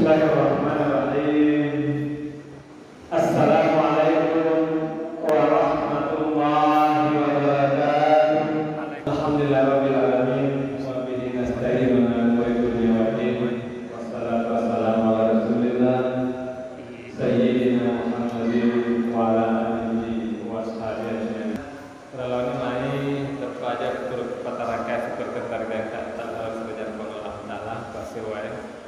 Bismillahirrahmanirrahim. Assalamualaikum warahmatullahi wabarakatuh. Alhamdulillahirabbil alamin wa bihi nasta'inu ala umuri dunya waddin. Wassalatu wassalamu ala Rasulillah sayyidina Muhammadin wa ala alihi washabihi. Terlalu mai terpajak turut patarakai seperti targa tak harus belajar pengelola dalam pasiwai.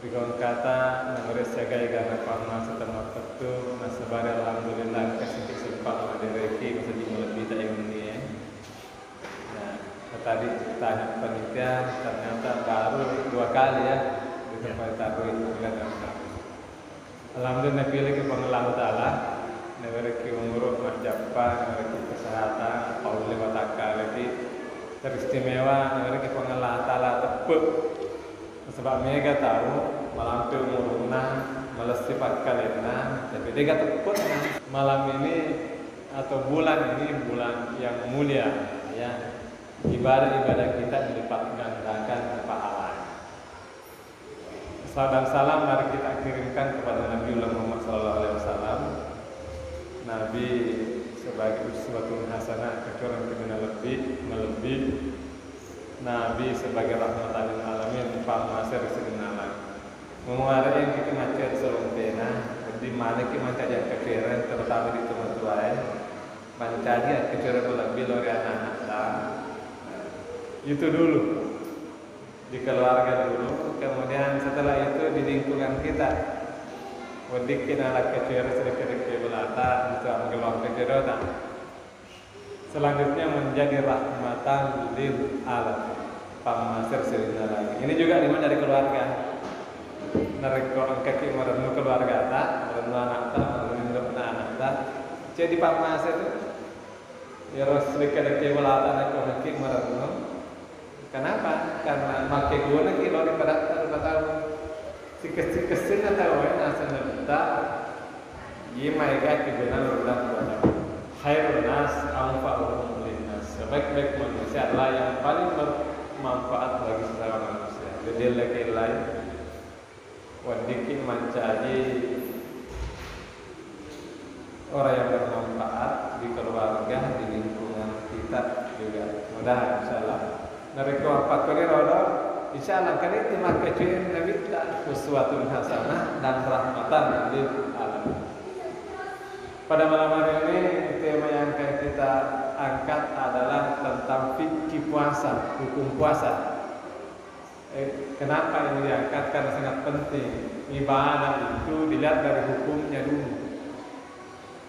Bikon kata nangres jaga igana pamna setempat tentu nasabar alhamdulillah kasih kesempatan ada reki bisa dimulai tak ini ya. Nah, tadi tanya panitia ternyata baru 2 kali ya di tempat taruh itu kan. Alhamdulillah pilih ke pengelola taala reki umur majapa reki kesehatan paul lewat akal reki teristimewa reki pengelola taala tepuk. Sebab mereka tahu malam itu umurna melesip kalena, tapi mereka tepuk malam ini atau bulan ini bulan yang mulia, ya ibadah-ibadah kita dilipat gandakan pahalanya. Salam dan salam mari kita kirimkan kepada Nabi Muhammad SAW. Nabi sebagai uswatun hasanah kecuali kita melebih. Nabi sebagai rahmatan lil alamin pamasir segenala. Menguara yang kita macet selompena di mana kita macet keceran terutama di tempat tuai. Pancadi keceran lebih lori anak-anak. Itu dulu di keluarga dulu, kemudian setelah itu di lingkungan kita. Wadik kita anak keceran sedikit-sedikit belata untuk mengeluarkan keceran. Selanjutnya menjadi rahmatan lil alamin. Pamasir serina lagi. Ini juga dimana dari keluarga. Dari orang kaki merenung keluarga tak, merenung anak tak, merenung anak tak. Jadi pamasir itu ya sedikit kewalatan aku kaki merenung. Kenapa? Karena makai guna kilo daripada tahu. Si kecil tahu asal tak. Gimana kaki guna rendah pada. Khairun nas anfa'uhum linnas. Sebaik-baik manusia adalah yang paling bermanfaat bagi sesama manusia. Jadi lagi lain wadikin mencari orang yang bermanfaat di keluarga, di lingkungan kita juga. Mudah insyaallah. Dari keempat kali roda insyaallah kan itu maka cuy Nabi tak uswatun hasanah dan rahmatan lil alamin. Pada malam hari ini tema yang akan kita angkat adalah tentang fikih puasa, hukum puasa. Kenapa ini diangkat? Karena sangat penting. Ibadah itu dilihat dari hukumnya dulu.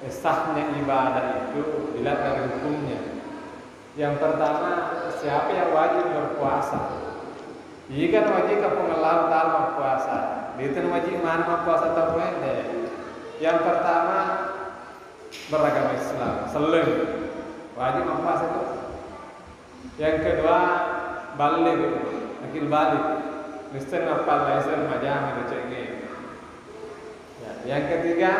Sahnya ibadah itu dilihat dari hukumnya. Yang pertama, siapa yang wajib berpuasa? Jika wajib pengelar dalam puasa, itu wajib mana puasa atau tidak? Yang pertama beragama Islam, seling wajib puasa itu. Yang kedua balik, akil balik, mesti ngapal lisan majang ada cengeng. Ya, yang ketiga,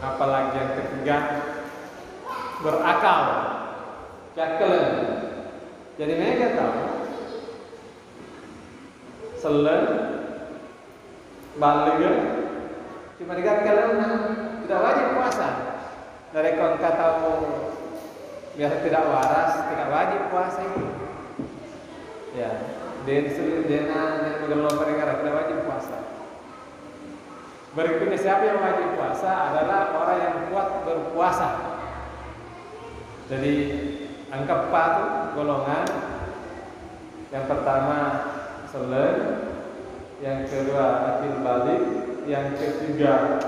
apalagi yang ketiga berakal, cakelen. Jadi mereka tahu seling balik. Cuma dikatakan tidak wajib puasa. Dari kon kata biasa tidak waras, tidak wajib puasa itu. Ya, dena yang mengelola perkara tidak wajib puasa. Berikutnya siapa yang wajib puasa adalah orang yang kuat berpuasa. Jadi angka 4 golongan. Yang pertama seling, yang kedua akil balik, yang ketiga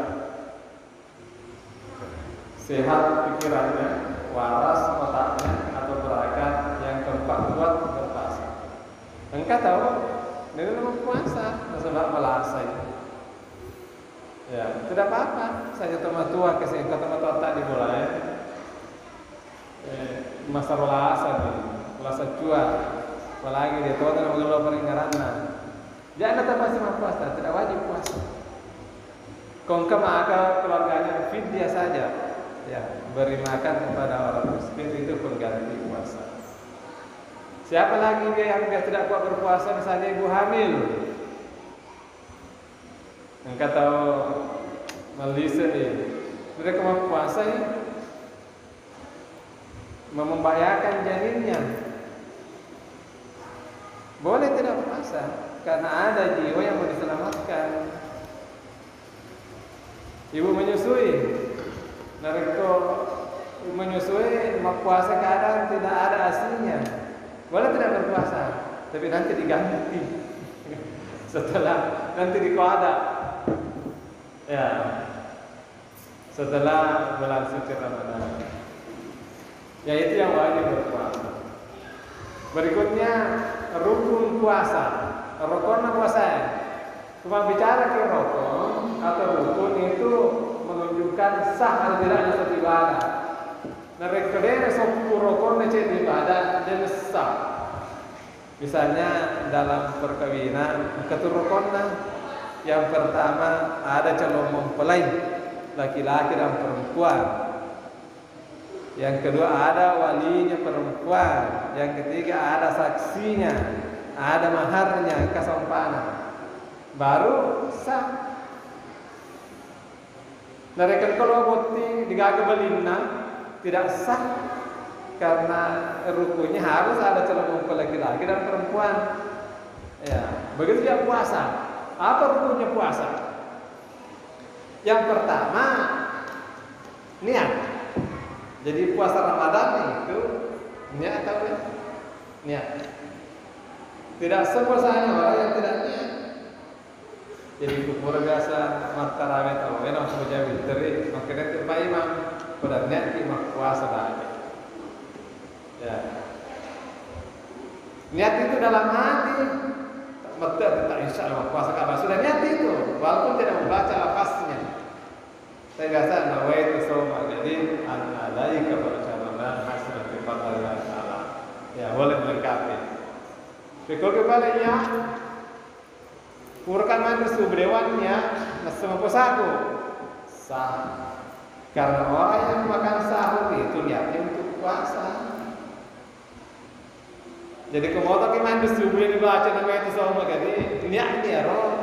sehat pikirannya, waras otaknya atau berakal, yang keempat kuat berpuasa. Engkau tahu, ini memang puasa, sebab melasa itu. Ya, tidak apa-apa. Saya teman tua kesini, teman tua tak dimulai. Masa melasa nih, melasa cuak. Apalagi dia tua tidak mengelola peringkarannya. Jangan tetap masih puasa, tidak wajib puasa. Kongkem maka keluarganya fidyah saja, ya beri makan kepada orang miskin itu pengganti puasa. Siapa lagi yang dia tidak kuat berpuasa, misalnya ibu hamil. Engkau tahu Malaysia ini, mereka mau puasa ini membahayakan janinnya. Boleh tidak puasa karena ada jiwa yang mau diselamatkan. Ibu menyusui, mereka menyusui mau puasa kadang tidak ada aslinya. Boleh tidak berpuasa, tapi nanti diganti setelah nanti dikoda. Ya, setelah bulan suci Ramadan. Ya itu yang wajib berpuasa. Berikutnya rukun puasa. Rukun puasa. Cuma bicara ke rukun atau rukun itu menunjukkan sah atau tidaknya suatu ibadah. Mereka sepuluh rukun menjadi ibadah dan sah. Misalnya dalam perkawinan keturunannya yang pertama ada calon mempelai laki-laki dan perempuan. Yang kedua ada walinya perempuan. Yang ketiga ada saksinya, ada maharnya, kesompanan. Baru sah. Mereka kalau bukti digagah belina tidak sah karena rukunnya harus ada calon mempelai laki-laki dan perempuan. Ya, begitu juga puasa. Apa rukunnya puasa? Yang pertama niat. Jadi puasa Ramadan itu niat atau niat. Tidak sepuasanya orang yang tidak niat. Jadi kupur biasa mata rawat atau enak saja biteri makanya tiap imam pada niat imam puasa lagi. Ya. Niat itu dalam hati. Betul, tak insya Allah puasa kabar sudah niat itu, walaupun tidak membaca lafaznya. Saya biasa nawaitu soma, jadi alai kepada Ramadan hasanah fi fadlillah taala. Ya, boleh melengkapi. Pikul kebaliknya, kurkan mandu subrewannya nasma puasaku sah. Karena orang yang makan sahur itu niatnya untuk puasa. Jadi kalau tak mandu subuh yang dibaca nama itu sama jadi niatnya roh,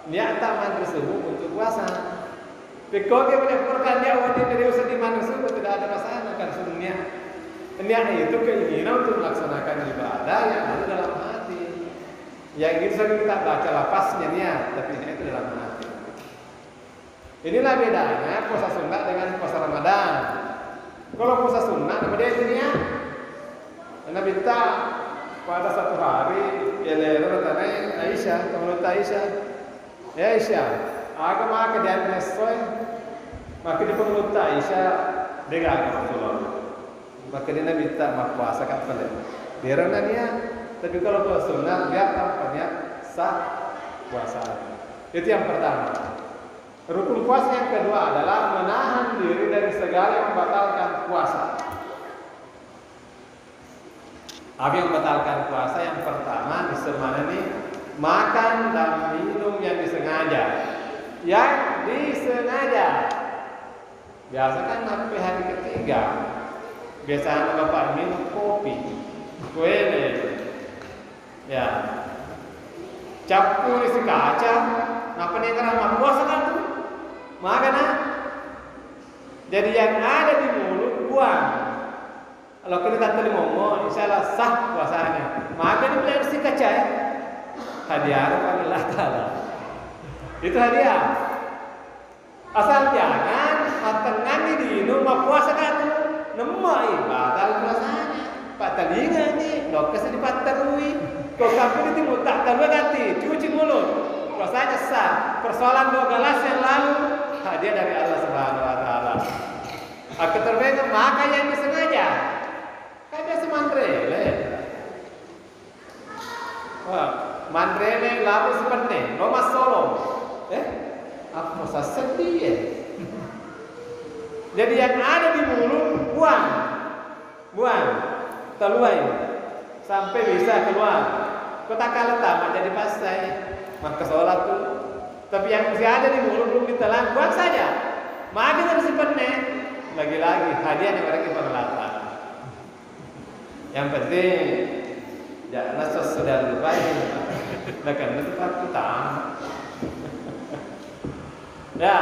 niat tak mandu subuh untuk puasa. Pikul dia menyempurkan dia wajib dari usaha di mandu subuh tidak ada masalah kan sunnah. Niat itu keinginan untuk melaksanakan ibadah yang ada dalam hati. Yang itu sering kita baca lapasnya niat, tapi niat itu dalam hati. Inilah bedanya puasa sunnah dengan puasa Ramadan. Kalau puasa sunnah nama dia itu niat. Nabi tak pada satu hari ia bertanya Aisyah, menurut Aisyah, ya Aisyah, aku makan dia nesoi, maka di menurut Aisyah dia agak Rasulullah. Maka dia Nabi tak mau puasa kapan dia renanya, tapi kalau puasa sunnah biar tampaknya sah puasa. Itu yang pertama. Rukun puasa yang kedua adalah menahan diri dari segala yang membatalkan puasa. Apa yang membatalkan puasa? Yang pertama disemana nih makan dan minum yang disengaja. Yang disengaja. Biasa kan sampai hari ketiga. Biasanya bapak minum kopi, kue, ya, campur isi kaca. Napa nih karena puasa kan tuh? Makan ah. Jadi yang ada di mulut buang. Kalau kita tadi ngomong, insya Allah sah puasanya. Maka ini beli si kaca ya. Hadiah Allah Taala. Itu hadiah. Asal jangan matengan di rumah puasa kan nemai batal puasanya. Pak telinga nih, lokasi di paterui. Kau kampung itu mutak tahu ganti, cuci mulut. Puasanya sah. Persoalan 2 gelas yang lalu hadiah dari Allah Subhanahu Wa Taala. Aku terbentuk maka yang disengaja. Kan biasa mandrele. Wah, mandrele lalu seperti Roma Solo. Apa masa sedih ya? Jadi yang ada di mulut buang, terluai sampai bisa keluar. Kota kalah tamat jadi pasai, maka sholat tuh. Tapi yang masih ada di mulut belum ditelan, buang saja. Makan harus seperti lagi-lagi hadiah yang mereka berlata. Yang penting jangan sudah lupa nah kan itu tempat utama. Ya,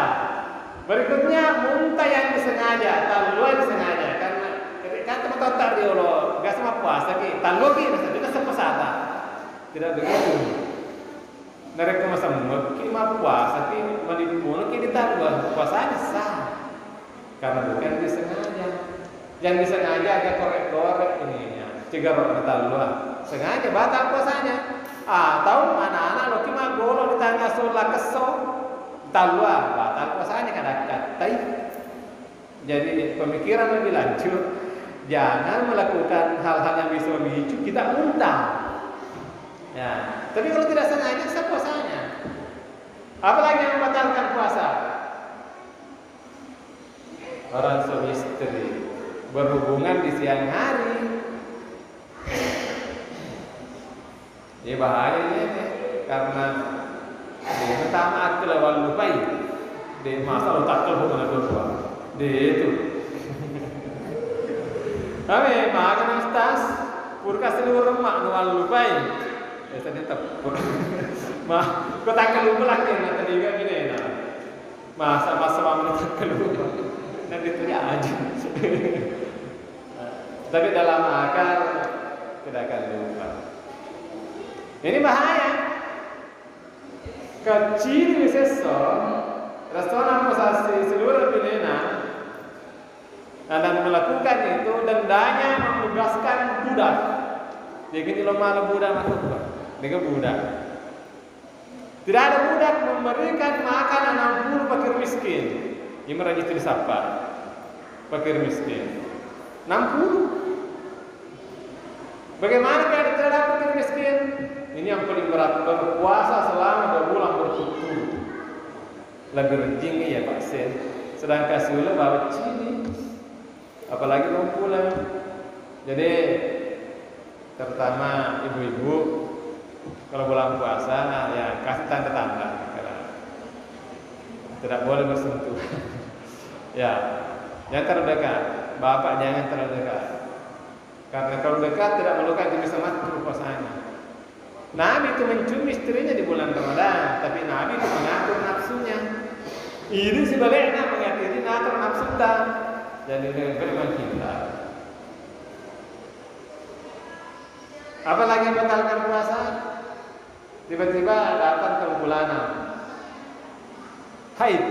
berikutnya muntah yang disengaja, talua disengaja karena ketika teman-teman tak diolo, gak sama puasa ki, talua ki, kita sepesata, tidak begitu. Mereka masa mungkin mah puasa ki, menipu ki ditalua, puasanya sah, karena bukan disengaja. Yang disengaja agak korek-korek ininya, jika orang talua, sengaja batal puasanya. Atau anak-anak lo ki mah golo ditanya sholat kesok. Talua batal puasanya kadang-kadang. Jadi pemikiran lebih lanjut, jangan melakukan hal-hal yang bisa memicu kita muntah. Ya, tapi kalau tidak sengaja sah puasanya. Apalagi yang membatalkan puasa? Orang suami istri berhubungan di siang hari. Ini bahaya ini karena dia pertama akil awal lupai dia masa otak hubungan berdua dia itu kami makan tas purka seluruh mak awal lupai biasanya tepur mah kau tak kelupa lagi nak tadi juga gini nah masa mama tak kelupa nanti itu aja tapi dalam akal tidak akan lupa. Ini bahaya. Kecil seso, restoran posasi seluruh dunia dan melakukan itu dendanya menugaskan budak. Dia kini lo malu budak masuk dengan budak. Tidak ada budak memberikan makan 60 fakir miskin. Ini merajut di sapa fakir miskin 60. Bagaimana kalau tidak ada fakir miskin? Ini yang paling berat, berpuasa selama 2 bulan berturut-turut. Lebih renjing ya Pak Sen. Sedangkan sudah bawa cini, apalagi mau pulang. Jadi terutama ibu-ibu kalau bulan puasa ya kasih tanda-tanda karena tidak boleh bersentuhan. Ya, yang terdekat, bapak jangan terlalu dekat. Karena kalau dekat tidak melukai bisa mati puasanya. Nabi itu mencium istrinya di bulan Ramadan, tapi Nabi itu mengatur nafsunya. Ini sebaliknya mengakhiri ngatur nafsu kita. Jadi dengan firman kita. Apalagi membatalkan puasa? Tiba-tiba datang kebulanan. Haid.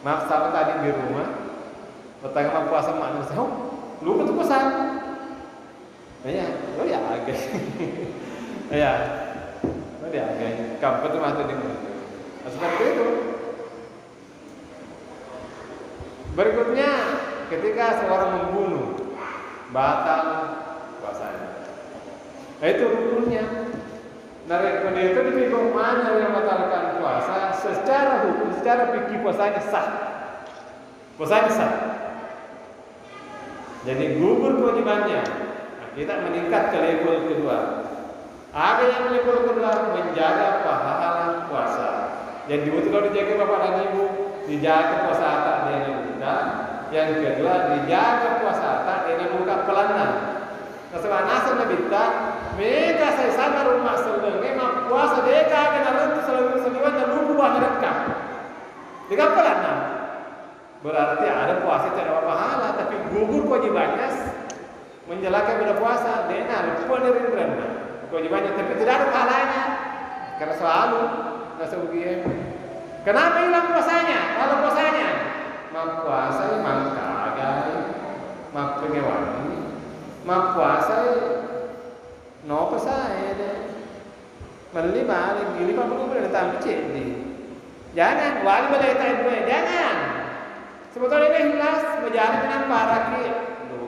Maaf sama tadi di rumah. Pertama puasa manusia. Lu betul pesan. Ya, lo ya agak. Ya, lo ya agak. Kamu tuh masuk di mana? Seperti itu. Berikutnya, ketika seorang membunuh, batal puasanya. Nah, itu rukunnya. Nah, itu dipikir mana yang membatalkan puasa? Secara hukum, secara fikih puasanya sah. Puasanya sah. Jadi gugur kewajibannya. Nah, kita meningkat ke level kedua. Ada yang level kedua menjaga pahala puasa. Yang dibutuhkan dijaga bapak dan ibu, dijaga puasa tak dengan buka. Yang kedua dijaga puasa tak dengan buka pelanan. Sebab nasa nabita, mereka saya sama rumah sebelum memang puasa mereka kena rentu selalu sebuah dan lupa buah mereka. Dengan pelanan. Berarti ada puasa tidak ada pahala, tapi gugur kewajibannya menjalankan pada puasa. Dia lupa dari rendah. Kewajibannya tapi tidak ada pahalanya karena selalu rasa ujian. Kenapa hilang puasanya? Kalau puasanya mau puasa memang kagak, mau pengewan, mau puasa nopo saya deh. Beli balik, gili apa pun boleh datang cek ni. Jangan, wali boleh tak dua, jangan. Sebetulnya ini jelas berjalan dengan para ki,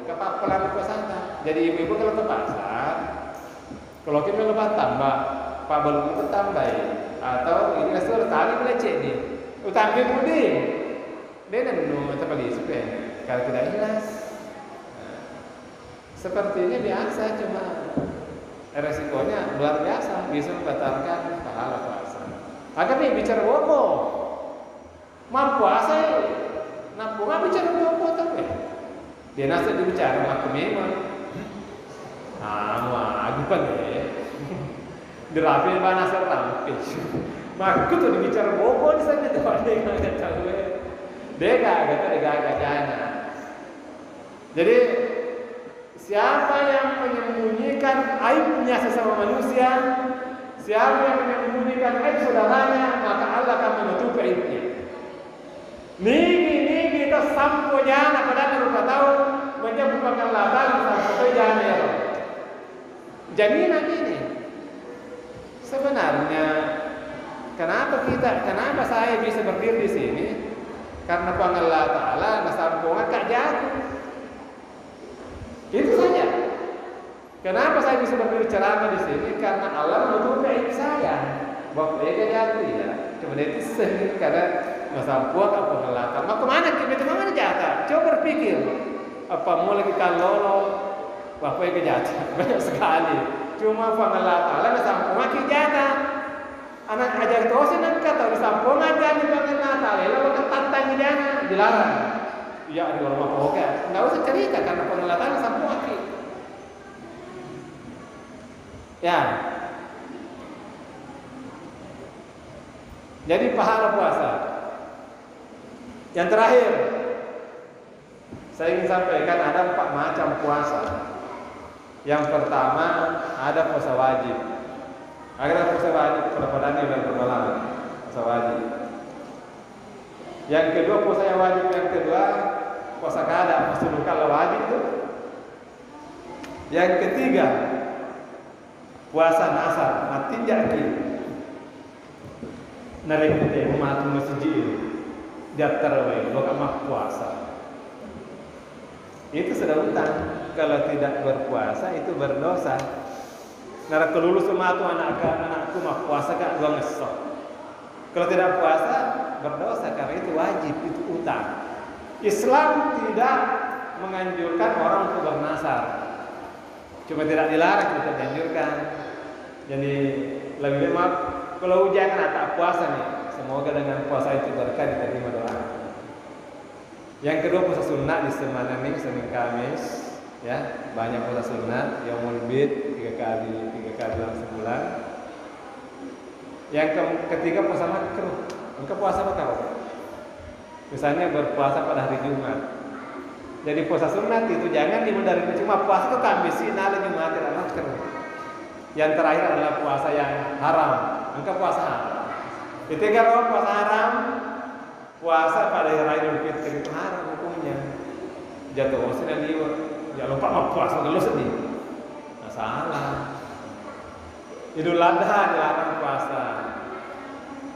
kepapelan puasa. Jadi ibu-ibu kalau ke pasar. Kalau kita lepas tambah, Pak belum itu tambah atau ini sudah tali meleceh ni, utang dia mudi, dia dan minum atau beli supaya kalau tidak jelas, sepertinya biasa cuma resikonya luar biasa bisa membatalkan pahala puasa. Agak nih bicara wopo, mampu puasa, nampu nggak bicara wopo tapi dia nasi dibicara mampu memang. Aku kan dirapi panas rampis. Maka tuh dibicara bobo di sana tuh ada yang agak tahu. Deka agak jana. Jadi siapa yang menyembunyikan aibnya sesama manusia, siapa yang menyembunyikan aib saudaranya, maka Allah akan menutupi aibnya. Nigi itu sampo jana padahal lupa tahu menyebutkan latar sampo jana ya. Jaminan ini sebenarnya kenapa saya bisa berdiri di sini? Karena Allah Ta'ala nasampungan kak jatuh. Itu saja. Kenapa saya bisa berdiri ceramah di sini? Karena Allah menutupi aib saya. Waktu dia jatuh ya. Kemudian itu sehingga karena nasampungan apa Allah Ta'ala. Mau kemana? Kemana jatuh? Coba berpikir. Apa mau lagi kalolo? Waktu dia jatuh. Banyak sekali. Cuma Allah Ta'ala nasampungan kak jatuh. Anak ajar dosen nak kata disampung aja di bagian Natal, lalu tantang dia dilarang. Ya di rumah pokok, nggak usah cerita karena pengelatan disampung lagi. Ya. Jadi pahala puasa. Yang terakhir, saya ingin sampaikan ada 4 macam puasa. Yang pertama ada puasa wajib. Agar puasa wajib perpadannya dan permalaan puasa wajib. Yang kedua puasa yang wajib, yang kedua puasa kada maksudnya kalau wajib itu. Yang ketiga puasa nasar mati jaki. Nari kita mati masjid dia terawih bukan mah puasa. Itu sudah utang. Kalau tidak berpuasa itu berdosa. Nara kelulus sematu anakku mah puasa kak gua ngesok. Kalau tidak puasa berdosa karena itu wajib, itu utang. Islam tidak menganjurkan orang untuk bernasar. Cuma tidak dilarang, tidak dianjurkan. Jadi lebih baik kalau jangan tak puasa nih. Semoga dengan puasa itu berkah diterima doa. Yang kedua puasa sunnah di Senin Kamis. Ya, banyak puasa sunnah yang mulbid 3 kali dalam sebulan. Yang ketiga puasa makruh. Engkau puasa apa? Misalnya berpuasa pada hari Jumat. Jadi puasa sunnah itu jangan dimundari, cuma puasa ke Kamis, Jumat tidak makruh. Yang terakhir adalah puasa yang haram. Engkau puasa haram. Ketiga puasa haram. Puasa pada hari Idul Fitri itu haram hukumnya. Jatuh usin dan liwat. Ya lupa mau puasa kalau sedih. Nah, salah. Idul Adha dilarang puasa.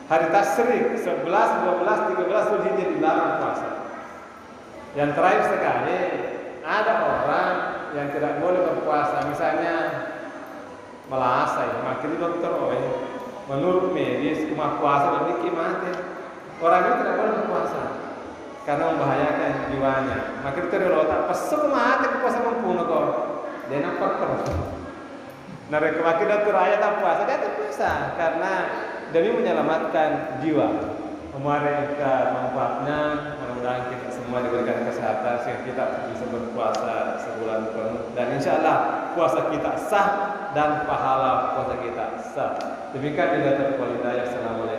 Hari Tasyrik 11, 12, 13 Zulhijjah dilarang puasa. Yang terakhir sekali ada orang yang tidak boleh berpuasa, misalnya melasai, makanya dokter menurut medis cuma puasa memiliki mati. Orang itu tidak boleh berpuasa karena membahayakan jiwanya. Maka itu kalau tak pesuk mati ke puasa mempunuh kok. Dia nampak terus. Nah, kemakin dokter ayat tak puasa, dia tak puasa karena demi menyelamatkan jiwa. Mereka manfaatnya, mudah-mudahan kita semua diberikan kesehatan sehingga kita bisa berpuasa sebulan penuh dan insya Allah puasa kita sah dan pahala puasa kita sah. Demikian juga terkualitas. Assalamualaikum.